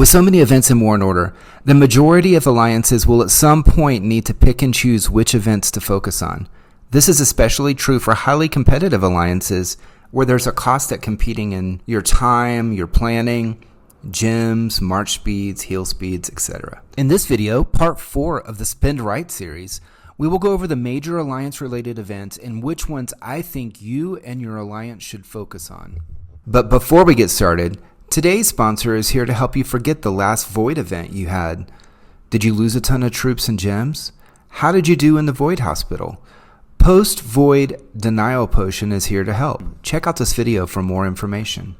With so many events in War and Order, the majority of alliances will at some point need to pick and choose which events to focus on. This is especially true for highly competitive alliances where there's a cost at competing in your time, your planning, gems, march speeds, heal speeds, etc. In this video, part 4 of the Spend Right series, we will go over the major alliance-related events and which ones I think you and your alliance should focus on. But before we get started, today's sponsor is here to help you forget the last Void event you had. Did you lose a ton of troops and gems? How did you do in the Void Hospital? Post-Void Denial Potion is here to help. Check out this video for more information.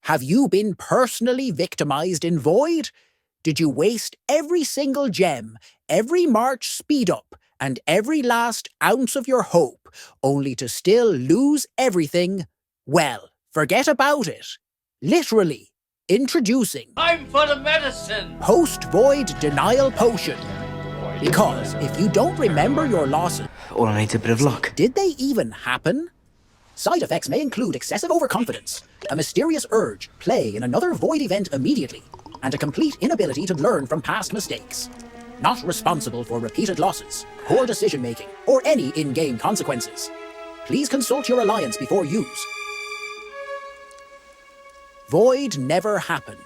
Have you been personally victimized in Void? Did you waste every single gem, every march speed up, and every last ounce of your hope, only to still lose everything? Well, forget about it. Literally, introducing Time for the medicine! Post-Void Denial Potion. Because if you don't remember your losses, All I need's a bit of luck. did they even happen? Side effects may include excessive overconfidence, a mysterious urge, play in another Void event immediately, and a complete inability to learn from past mistakes. Not responsible for repeated losses, poor decision-making, or any in-game consequences. Please consult your alliance before use. Void never happened.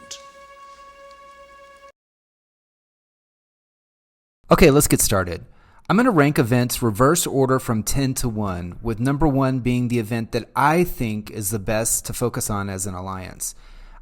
Okay, let's get started. I'm going to rank events reverse order from 10 to 1, with number 1 being the event that I think is the best to focus on as an alliance.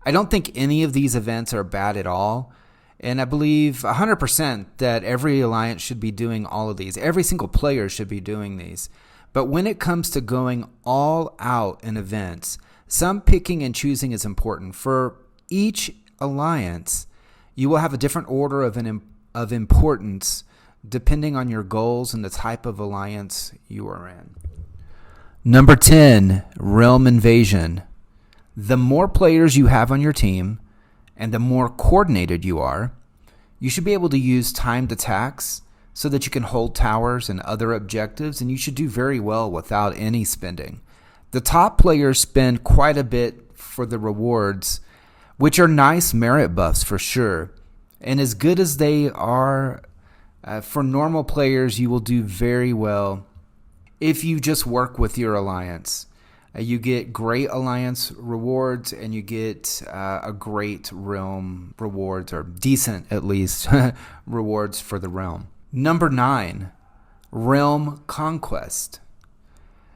I don't think any of these events are bad at all, and I believe 100% that every alliance should be doing all of these. Every single player should be doing these. But when it comes to going all out in events, some picking and choosing is important. For each alliance, you will have a different order of importance depending on your goals and the type of alliance you are in. Number 10, Realm Invasion. The more players you have on your team and the more coordinated you are, you should be able to use timed attacks so that you can hold towers and other objectives, and you should do very well without any spending. The top players spend quite a bit for the rewards, which are nice merit buffs for sure. And as good as they are, for normal players, you will do very well if you just work with your alliance. You get great alliance rewards, and you get a great realm rewards, or decent at least, rewards for the realm. Number 9, Realm Conquest.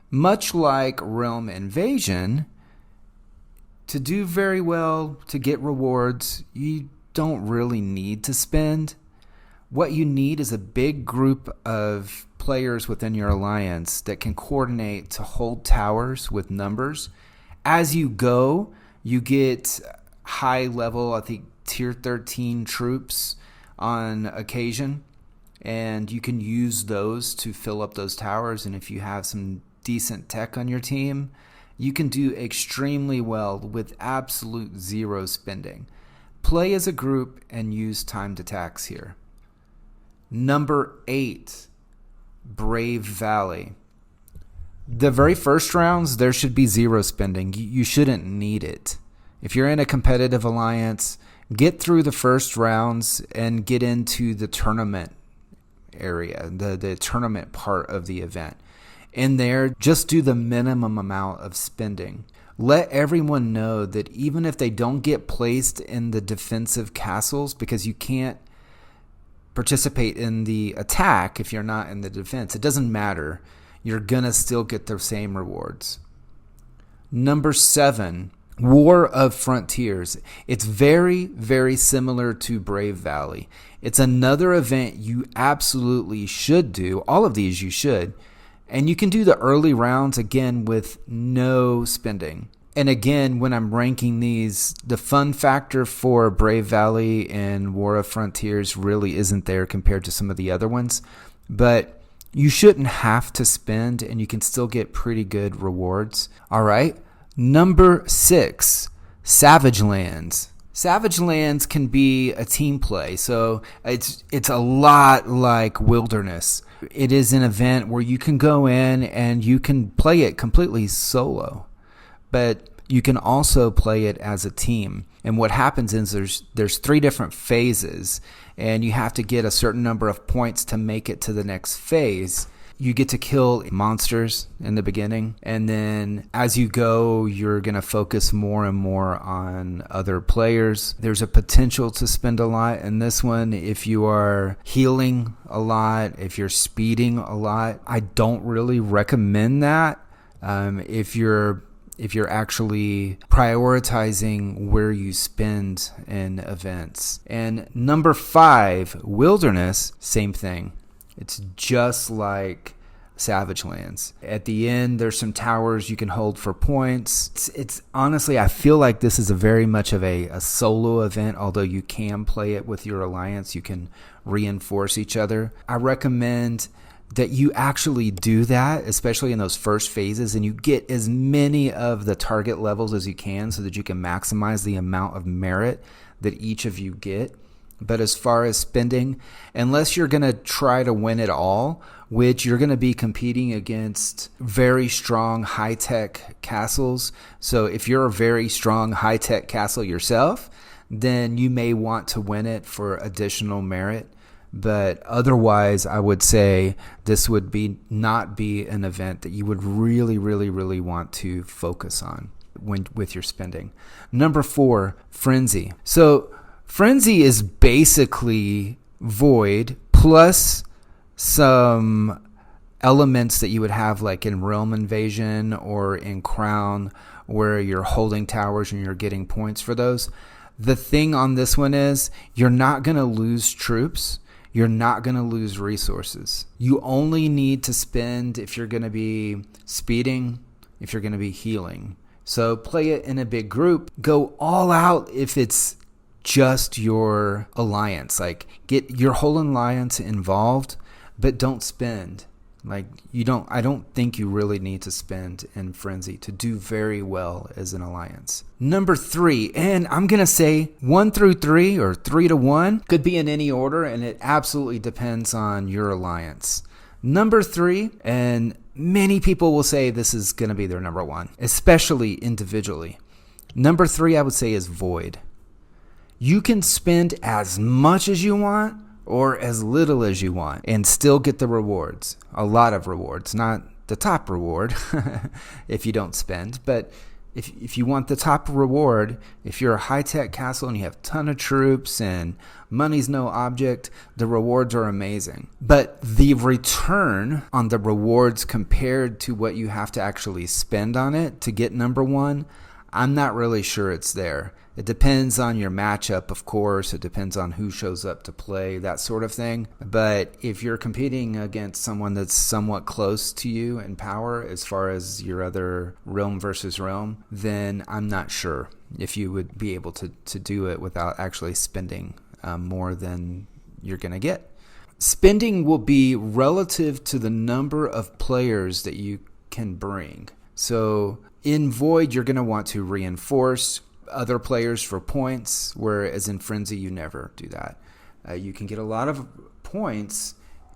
Much like Realm Invasion, to do very well, to get rewards, you don't really need to spend. What you need is a big group of players within your alliance that can coordinate to hold towers with numbers. As you go, you get high level, I think tier 13 troops on occasion, and you can use those to fill up those towers. And if you have some decent tech on your team, you can do extremely well with absolute zero spending. Play as a group and use timed attacks here. Number 8, Brave Valley. The very first rounds, there should be zero spending. You shouldn't need it. If you're in a competitive alliance, get through the first rounds and get into the tournament area, the tournament part of the event. In there, just do the minimum amount of spending. Let everyone know that even if they don't get placed in the defensive castles, because you can't participate in the attack if you're not in the defense, it doesn't matter. You're gonna still get the same rewards. Number 7, War of Frontiers. It's very, very similar to Brave Valley. It's another event you absolutely should do. All of these you should. And you can do the early rounds again with no spending. And again, when I'm ranking these, the fun factor for Brave Valley and War of Frontiers really isn't there compared to some of the other ones. But you shouldn't have to spend, and you can still get pretty good rewards. All right. Number 6, Savage Lands. Savage Lands can be a team play, so it's a lot like Wilderness. It is an event where you can go in and you can play it completely solo, but you can also play it as a team. And what happens is there's 3 different phases, and you have to get a certain number of points to make it to the next phase. You get to kill monsters in the beginning, and then as you go, you're going to focus more and more on other players. There's a potential to spend a lot in this one if you are healing a lot, if you're speeding a lot. I don't really recommend that if you're actually prioritizing where you spend in events. And number 5, Wilderness, same thing. It's just like Savage Lands. At the end, there's some towers you can hold for points. It's honestly, I feel like this is a very much of a solo event, although you can play it with your alliance. You can reinforce each other. I recommend that you actually do that, especially in those first phases, and you get as many of the target levels as you can so that you can maximize the amount of merit that each of you get. But as far as spending, unless you're going to try to win it all, which you're going to be competing against very strong high-tech castles. So if you're a very strong high-tech castle yourself, then you may want to win it for additional merit. But otherwise, I would say this would not be an event that you would really, really, really want to focus on with your spending. Number 4, Frenzy. So Frenzy is basically Void plus some elements that you would have like in Realm Invasion or in Crown, where you're holding towers and you're getting points for those. The thing on this one is you're not going to lose troops. You're not going to lose resources. You only need to spend if you're going to be speeding, if you're going to be healing. So play it in a big group. Go all out if it's just your alliance. Like, get your whole alliance involved, but don't spend. Like, I don't think you really need to spend in Frenzy to do very well as an alliance. Number 3, and I'm going to say 1 through 3 or 3 to 1, could be in any order, and it absolutely depends on your alliance. Number 3, and many people will say this is going to be their number 1, especially individually. Number 3, I would say, is Void. You can spend as much as you want or as little as you want and still get the rewards. A lot of rewards, not the top reward if you don't spend, but if you want the top reward, if you're a high-tech castle and you have a ton of troops and money's no object, the rewards are amazing. But the return on the rewards compared to what you have to actually spend on it to get number 1, I'm not really sure it's there. It depends on your matchup, of course. It depends on who shows up to play, that sort of thing. But if you're competing against someone that's somewhat close to you in power as far as your other realm versus realm, then I'm not sure if you would be able to do it without actually spending more than you're going to get. Spending will be relative to the number of players that you can bring. So in Void, you're going to want to reinforce other players for points, whereas in Frenzy, you never do that. You can get a lot of points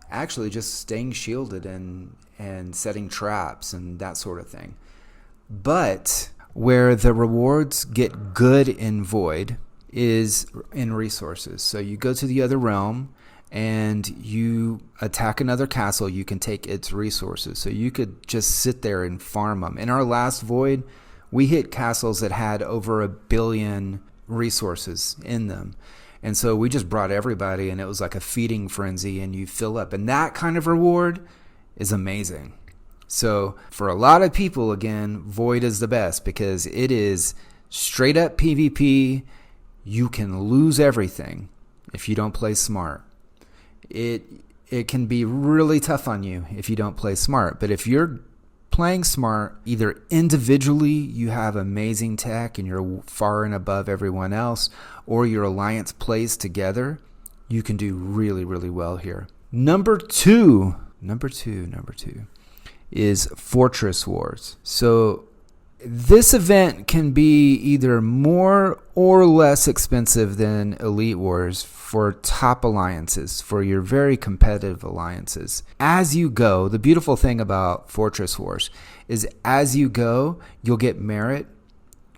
actually just staying shielded and setting traps and that sort of thing. But where the rewards get good in Void is in resources. So you go to the other realm and you attack another castle, you can take its resources. So you could just sit there and farm them. In our last Void, we hit castles that had over 1 billion resources in them. And so we just brought everybody, and it was like a feeding frenzy, and you fill up. And that kind of reward is amazing. So for a lot of people, again, Void is the best because it is straight up PvP. You can lose everything if you don't play smart. It can be really tough on you if you don't play smart. But if you're playing smart, either individually you have amazing tech and you're far and above everyone else, or your alliance plays together, you can do really, really well here. Number two is Fortress Wars. So this event can be either more or less expensive than Elite Wars for top alliances, for your very competitive alliances. As you go, the beautiful thing about Fortress Wars is as you go, you'll get merit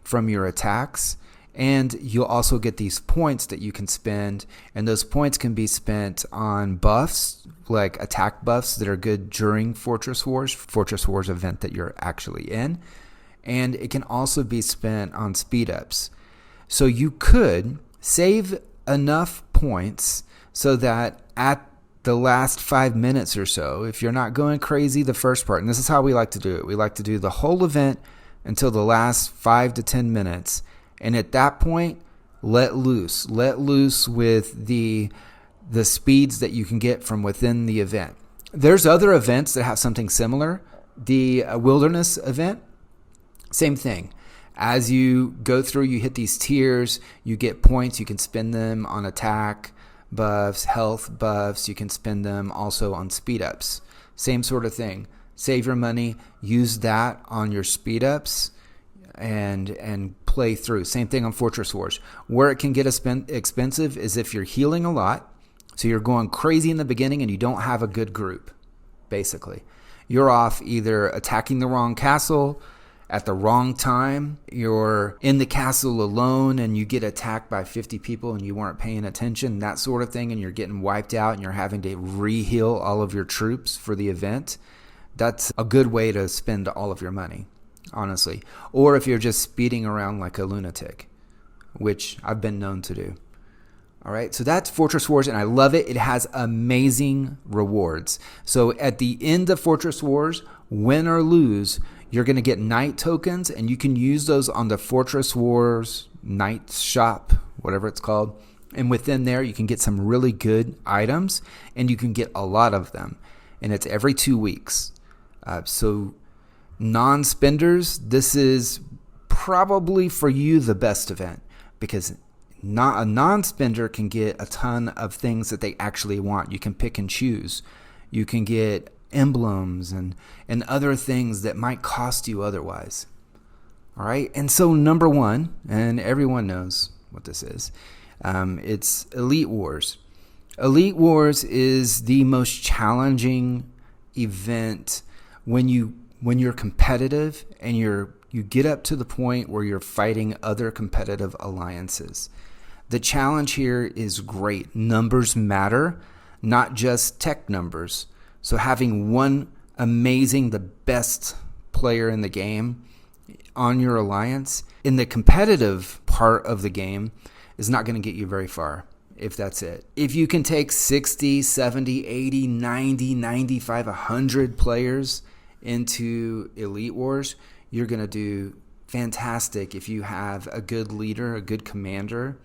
from your attacks, And you'll also get these points that you can spend, and those points can be spent on buffs, like attack buffs that are good during Fortress Wars event that you're actually in. And it can also be spent on speed ups. So you could save enough points so that at the last 5 minutes or so, if you're not going crazy the first part, and this is how we like to do it. We like to do the whole event until the last 5 to 10 minutes. And at that point, let loose with the speeds that you can get from within the event. There's other events that have something similar. The wilderness event, same thing. As you go through, you hit these tiers, you get points, you can spend them on attack buffs, health buffs, you can spend them also on speed ups. Same sort of thing. Save your money, use that on your speed ups and play through. Same thing on Fortress Wars. Where it can get expensive is if you're healing a lot, so you're going crazy in the beginning and you don't have a good group, basically. You're off either attacking the wrong castle at the wrong time, you're in the castle alone and you get attacked by 50 people and you weren't paying attention, that sort of thing, and you're getting wiped out and you're having to re-heal all of your troops for the event. That's a good way to spend all of your money, honestly. Or if you're just speeding around like a lunatic, which I've been known to do. All right, so that's Fortress Wars, and I love it. It has amazing rewards. So at the end of Fortress Wars, win or lose, you're going to get night tokens, and you can use those on the Fortress Wars night shop, whatever it's called. And within there, you can get some really good items, and you can get a lot of them. And it's every 2 weeks. So non-spenders, this is probably for you the best event, because a non-spender can get a ton of things that they actually want. You can pick and choose. You can get emblems and other things that might cost you otherwise. All right. And so number one, and everyone knows what this is, it's Elite Wars. Elite Wars is the most challenging event when you're competitive and you get up to the point where you're fighting other competitive alliances. The challenge here is great. Numbers matter, not just tech numbers. So having one amazing, the best player in the game on your alliance in the competitive part of the game is not going to get you very far, if that's it. If you can take 60, 70, 80, 90, 95, 100 players into Elite Wars, you're going to do fantastic if you have a good leader, a good commander,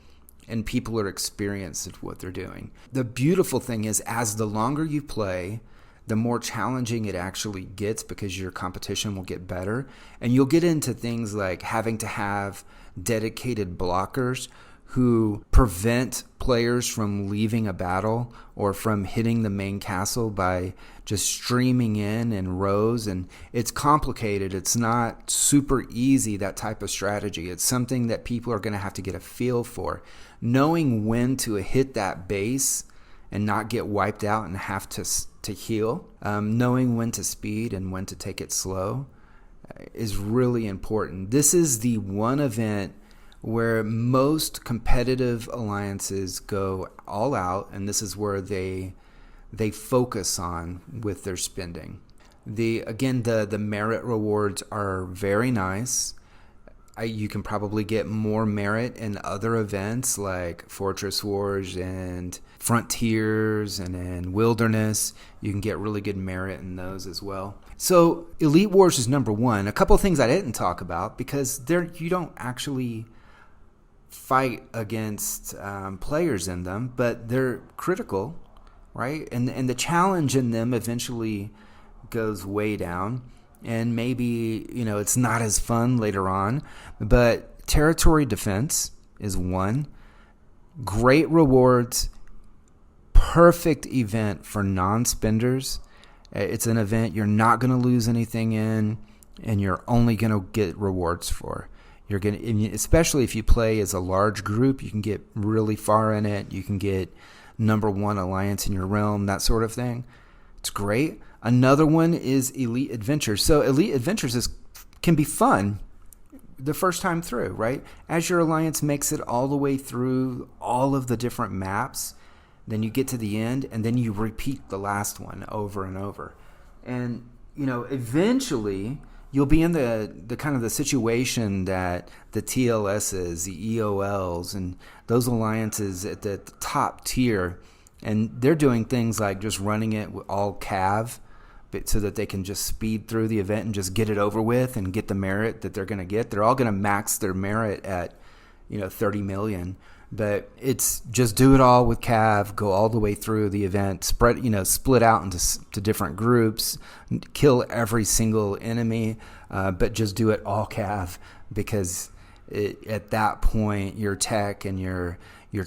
and people are experienced at what they're doing. The beautiful thing is, as the longer you play, the more challenging it actually gets, because your competition will get better. And you'll get into things like having to have dedicated blockers who prevent players from leaving a battle or from hitting the main castle by just streaming in rows. And it's complicated. It's not super easy, that type of strategy. It's something that people are going to have to get a feel for. Knowing when to hit that base and not get wiped out and have to heal, knowing when to speed and when to take it slow is really important. This is the one event where most competitive alliances go all out, and this is where they focus on with their spending. The merit rewards are very nice. You can probably get more merit in other events like Fortress Wars and Frontiers and in Wilderness. You can get really good merit in those as well. So Elite Wars is number one. A couple of things I didn't talk about, because you don't actually fight against players in them, but they're critical, right? And the challenge in them eventually goes way down. And maybe, it's not as fun later on. But territory defense is one. Great rewards. Perfect event for non-spenders. It's an event you're not going to lose anything in, and you're only going to get rewards for. You're going to, especially if you play as a large group, you can get really far in it. You can get number one alliance in your realm, that sort of thing. It's great. Another one is Elite Adventures. So Elite Adventures can be fun the first time through, right? As your alliance makes it all the way through all of the different maps, then you get to the end, and then you repeat the last one over and over. And, eventually you'll be in the kind of the situation that the TLSs, the EOLs, and those alliances at the top tier, and they're doing things like just running it with all cav, so that they can just speed through the event and just get it over with and get the merit that they're going to get. They're all going to max their merit at 30 million. But it's just do it all with cav, go all the way through the event, split out into different groups, kill every single enemy, but just do it all cav, because at that point your tech and your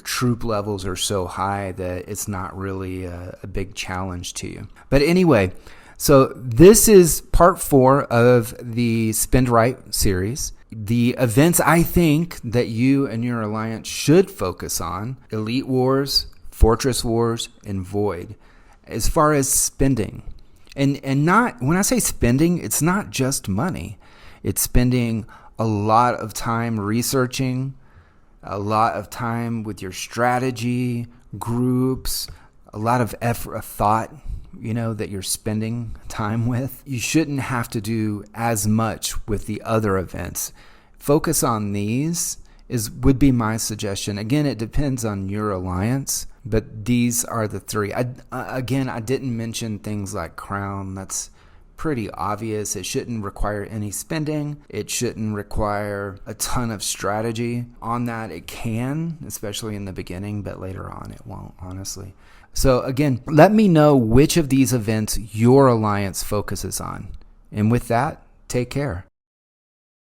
troop levels are so high that it's not really a big challenge to you. But anyway, so this is part 4 of the Spend Right series. The events I think that you and your alliance should focus on: Elite Wars, Fortress Wars, and Void. As far as spending, and not, when I say spending, it's not just money. It's spending a lot of time researching, a lot of time with your strategy, groups, a lot of effort, thought, that you're spending time with. You shouldn't have to do as much with the other events. Focus on these would be my suggestion. Again, it depends on your alliance, but these are the 3. I didn't mention things like Crown. That's pretty obvious. It shouldn't require any spending. It shouldn't require a ton of strategy. On that, it can, especially in the beginning, but later on it won't, honestly. So again, let me know which of these events your alliance focuses on. And with that, take care.